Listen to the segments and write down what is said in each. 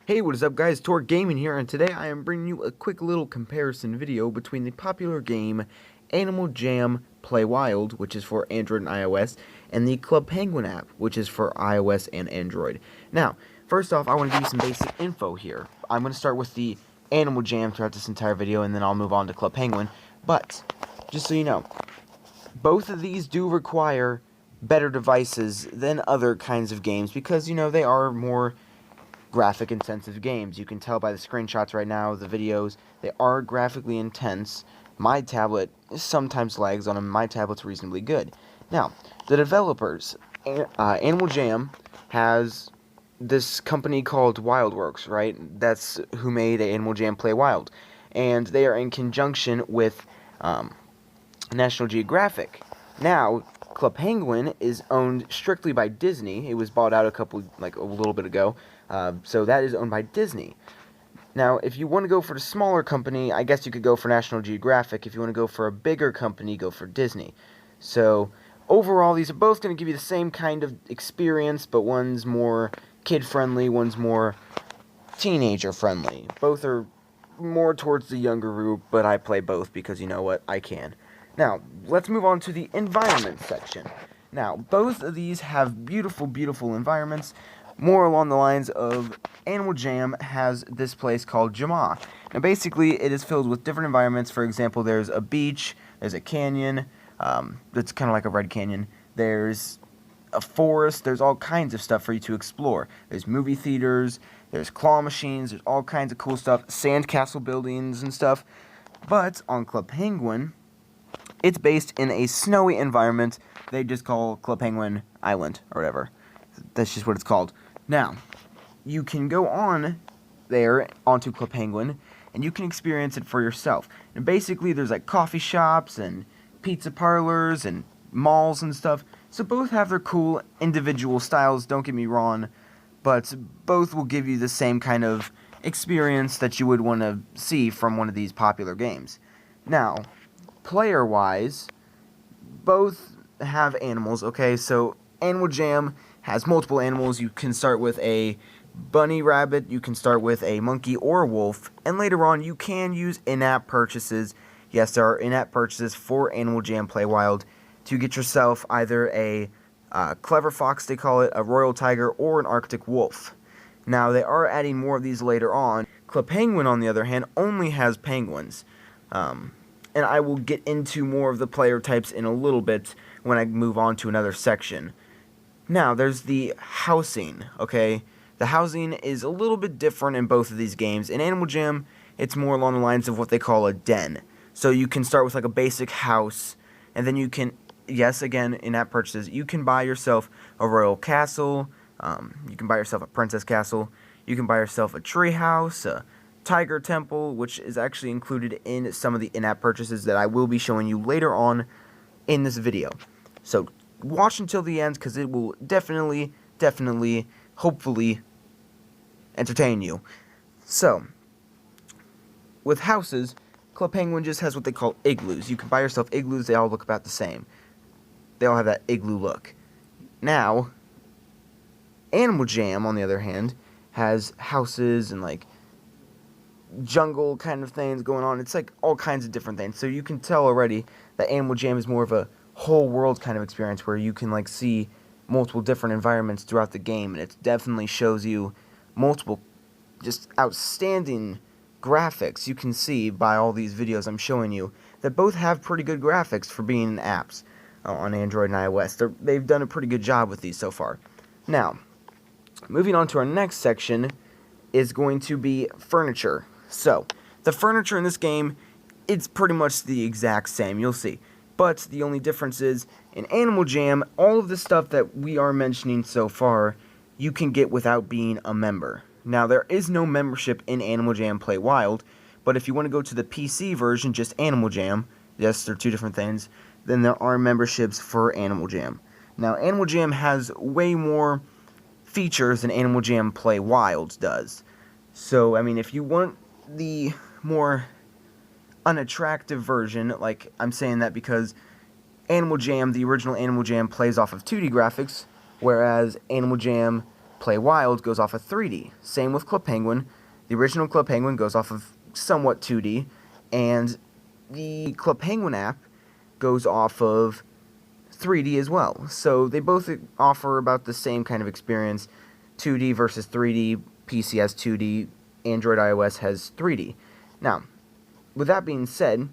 Hey, what is up guys, Tor Gaming here, and today I am bringing you a quick little comparison video between the popular game Animal Jam Play Wild, which is for Android and iOS, and the Club Penguin app, which is for iOS and Android. Now, first off, I want to give you some basic info here. I'm going to start with the Animal Jam throughout this entire video, and then I'll move on to Club Penguin. But, just so you know, both of these do require better devices than other kinds of games because, you know, they are more graphic intensive games. You can tell by the screenshots right now, the videos, they are graphically intense. My tablet sometimes lags on them. My tablet's reasonably good. Now, the developers, Animal Jam has this company called Wildworks, right? That's who made Animal Jam Play Wild. And they are in conjunction with National Geographic. Now, Club Penguin is owned strictly by Disney. It was bought out a little bit ago. So that is owned by Disney. Now, if you want to go for the smaller company, I guess you could go for National Geographic. If you want to go for a bigger company, go for Disney. So, overall, these are both going to give you the same kind of experience, but one's more kid-friendly, one's more teenager-friendly. Both are more towards the younger group, but I play both because, you know what, I can. Now, let's move on to the environment section. Now, both of these have beautiful, beautiful environments. More along the lines of Animal Jam has this place called Jama. Now basically it is filled with different environments. For example, there's a beach, there's a canyon, that's kind of like a red canyon, there's a forest, there's all kinds of stuff for you to explore. There's movie theaters, there's claw machines, there's all kinds of cool stuff, sandcastle buildings and stuff. But on Club Penguin, it's based in a snowy environment they just call Club Penguin Island or whatever. That's just what it's called. Now, you can go on there onto Club Penguin, and you can experience it for yourself. And basically, there's like coffee shops and pizza parlors and malls and stuff. So both have their cool individual styles, don't get me wrong, but both will give you the same kind of experience that you would want to see from one of these popular games. Now, player-wise, both have animals, okay? So, Animal Jam has multiple animals. You can start with a bunny rabbit, you can start with a monkey or a wolf, and later on you can use in-app purchases. Yes, there are in-app purchases for Animal Jam Play Wild to get yourself either a clever fox, they call it, a royal tiger, or an arctic wolf. Now, they are adding more of these later on. Club Penguin, on the other hand, only has penguins. And I will get into more of the player types in a little bit when I move on to another section. Now, there's the housing, okay? The housing is a little bit different in both of these games. In Animal Jam, it's more along the lines of what they call a den. So you can start with like a basic house, and then you can, yes, again, in-app purchases, you can buy yourself a royal castle, you can buy yourself a princess castle, you can buy yourself a tree house, a tiger temple, which is actually included in some of the in-app purchases that I will be showing you later on in this video. So, watch until the end because it will definitely, hopefully, entertain you. So, with houses, Club Penguin just has what they call igloos. You can buy yourself igloos, they all look about the same. They all have that igloo look. Now, Animal Jam, on the other hand, has houses and like jungle kind of things going on. It's like all kinds of different things. So you can tell already that Animal Jam is more of a whole world kind of experience where you can like see multiple different environments throughout the game, and it definitely shows you multiple just outstanding graphics. You can see by all these videos I'm showing you that both have pretty good graphics for being apps on Android and iOS. They've done a pretty good job with these so far. Now, moving on to our next section is going to be furniture. So, the furniture in this game, it's pretty much the exact same, you'll see. But the only difference is, in Animal Jam, all of the stuff that we are mentioning so far, you can get without being a member. Now, there is no membership in Animal Jam Play Wild, but if you want to go to the PC version, just Animal Jam, yes, they're two different things, then there are memberships for Animal Jam. Now, Animal Jam has way more features than Animal Jam Play Wild does. So, I mean, if you want the more unattractive version. Like, I'm saying that because Animal Jam, the original Animal Jam, plays off of 2D graphics, whereas Animal Jam Play Wild goes off of 3D. Same with Club Penguin. The original Club Penguin goes off of somewhat 2D, and the Club Penguin app goes off of 3D as well. So they both offer about the same kind of experience, 2D versus 3D. PC has 2D, Android iOS has 3D. Now, with that being said,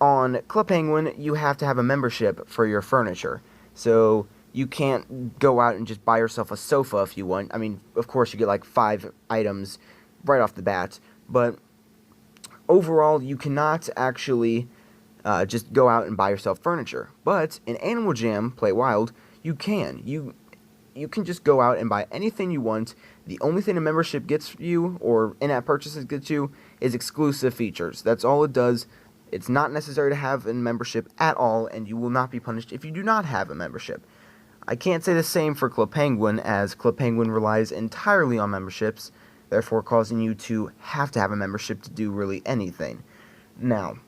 on Club Penguin, you have to have a membership for your furniture. So you can't go out and just buy yourself a sofa if you want. I mean, of course, you get like 5 items right off the bat, but overall, you cannot actually just go out and buy yourself furniture. But in Animal Jam Play Wild, you can. You can just go out and buy anything you want. The only thing a membership gets you, or in-app purchases gets you, is exclusive features. That's all it does. It's not necessary to have a membership at all, and you will not be punished if you do not have a membership. I can't say the same for Club Penguin, as Club Penguin relies entirely on memberships, therefore causing you to have a membership to do really anything. Now,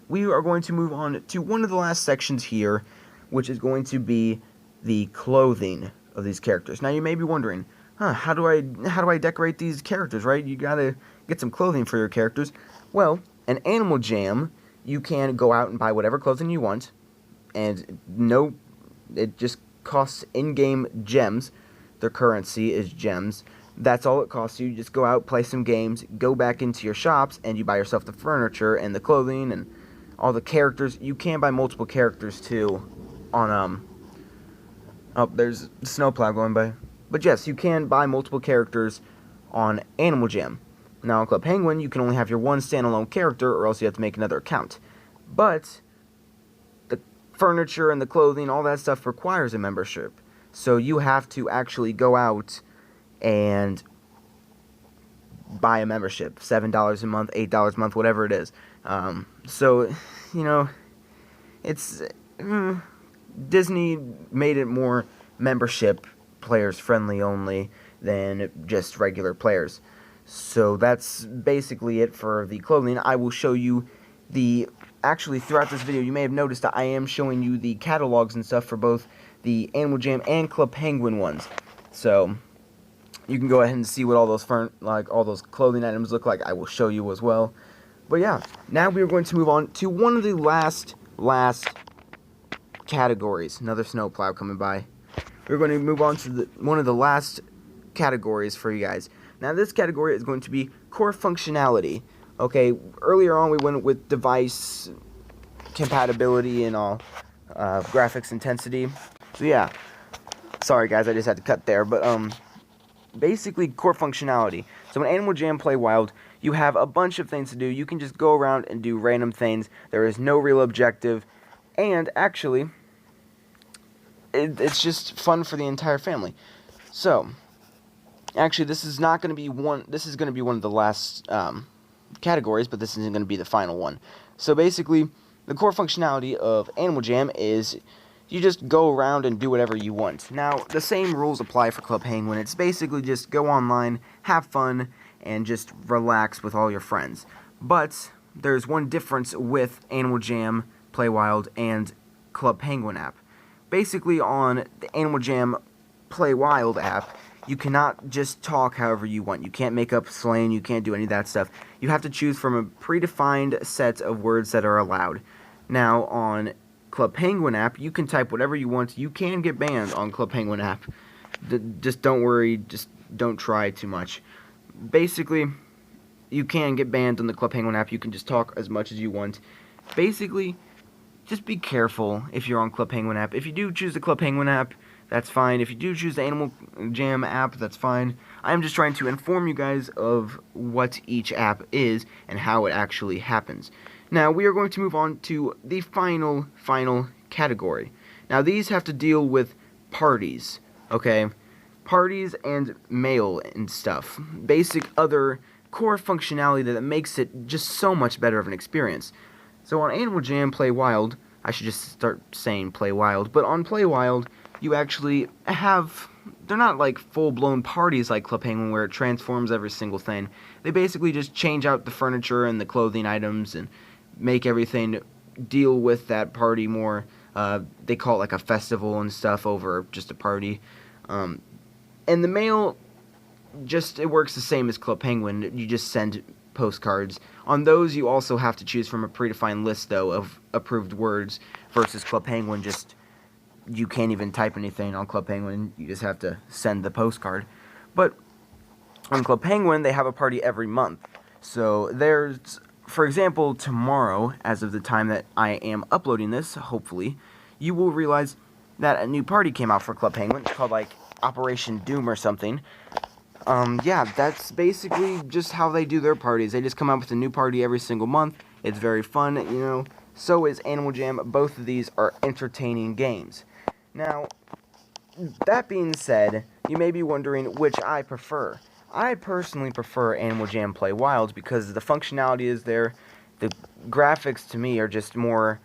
we are going to move on to one of the last sections here, which is going to be the clothing of these characters. Now, you may be wondering, how do I decorate these characters, right? You gotta get some clothing for your characters. Well, in Animal Jam, you can go out and buy whatever clothing you want, and it just costs in-game gems. Their currency is gems. That's all it costs you. You just go out, play some games, go back into your shops, and you buy yourself the furniture and the clothing and all the characters. You can buy multiple characters too on oh, there's a snowplow going by. But yes, you can buy multiple characters on Animal Jam. Now on Club Penguin, you can only have your one standalone character, or else you have to make another account. But the furniture and the clothing, all that stuff requires a membership. So you have to actually go out and buy a membership. $7 a month, $8 a month, whatever it is. So, it's... Disney made it more membership players friendly only than just regular players. So that's basically it for the clothing. I will show you actually throughout this video, you may have noticed that I am showing you the catalogs and stuff for both the Animal Jam and Club Penguin ones. So you can go ahead and see what all those clothing items look like. I will show you as well. But yeah, now we are going to move on to one of the last categories. Another snowplow coming by. We're going to move on to one of the last categories for you guys. Now this category is going to be core functionality. Okay, earlier on we went with device compatibility and all, graphics intensity. So yeah, sorry guys, I just had to cut there. But basically core functionality. So in Animal Jam Play Wild, you have a bunch of things to do. You can just go around and do random things. There is no real objective. And actually, it's just fun for the entire family. So, actually, this is going to be one of the last categories, but this isn't going to be the final one. So basically, the core functionality of Animal Jam is you just go around and do whatever you want. Now, the same rules apply for Club Penguin. It's basically just go online, have fun, and just relax with all your friends. But there's one difference with Animal Jam Play Wild and Club Penguin app. Basically, on the Animal Jam Play Wild app, you cannot just talk however you want. You can't make up slang, you can't do any of that stuff. You have to choose from a predefined set of words that are allowed. Now, on Club Penguin app, you can type whatever you want. You can get banned on Club Penguin app. Just don't worry, just don't try too much. Basically, you can get banned on the Club Penguin app. You can just talk as much as you want. Basically, just be careful if you're on Club Penguin app. If you do choose the Club Penguin app, that's fine. If you do choose the Animal Jam app, that's fine. I'm just trying to inform you guys of what each app is and how it actually happens. Now, we are going to move on to the final category. Now, these have to deal with parties, okay? Parties and mail and stuff. Basic other core functionality that makes it just so much better of an experience. So on Animal Jam Play Wild, I should just start saying Play Wild, but on Play Wild, you actually have they're not like full-blown parties like Club Penguin where it transforms every single thing. They basically just change out the furniture and the clothing items and make everything deal with that party more. They call it like a festival and stuff over just a party. And the mail, it works the same as Club Penguin. You just send postcards. On those, you also have to choose from a predefined list, though, of approved words, versus Club Penguin, you can't even type anything on Club Penguin. You just have to send the postcard. But on Club Penguin, they have a party every month. So there's, for example, tomorrow, as of the time that I am uploading this, hopefully, you will realize that a new party came out for Club Penguin. It's called, like, Operation Doom or something. Yeah, that's basically just how they do their parties. They just come out with a new party every single month. It's very fun, you know. So is Animal Jam. Both of these are entertaining games. Now, that being said, you may be wondering which I prefer. I personally prefer Animal Jam Play Wild because the functionality is there. The graphics to me are just more,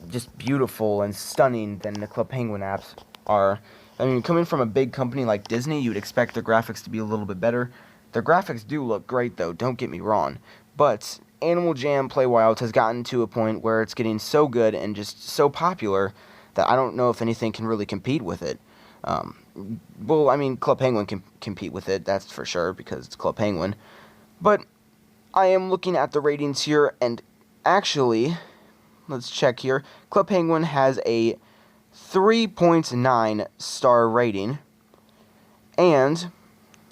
just beautiful and stunning than the Club Penguin apps are. I mean, coming from a big company like Disney, you'd expect their graphics to be a little bit better. Their graphics do look great, though, don't get me wrong. But Animal Jam Play Wild has gotten to a point where it's getting so good and just so popular that I don't know if anything can really compete with it. Well, I mean, Club Penguin can compete with it, that's for sure, because it's Club Penguin. But I am looking at the ratings here, and actually, let's check here. Club Penguin has a 3.9 star rating, and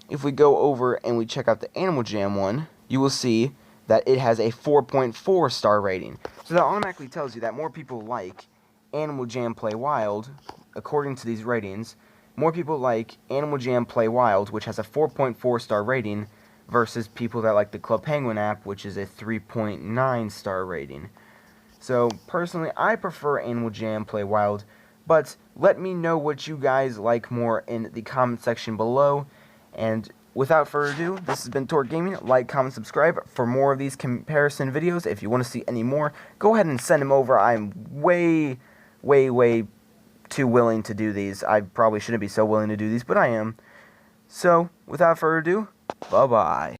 if we go over and we check out the Animal Jam one, you will see that it has a 4.4 star rating. So that automatically tells you that more people like Animal Jam Play Wild, according to these ratings. More people like Animal Jam Play Wild, which has a 4.4 star rating, versus people that like the Club Penguin app, which is a 3.9 star rating. So, personally, I prefer Animal Jam Play Wild, but let me know what you guys like more in the comment section below. And without further ado, this has been Torque Gaming. Like, comment, subscribe for more of these comparison videos. If you want to see any more, go ahead and send them over. I'm way too willing to do these. I probably shouldn't be so willing to do these, but I am. So, without further ado, bye-bye.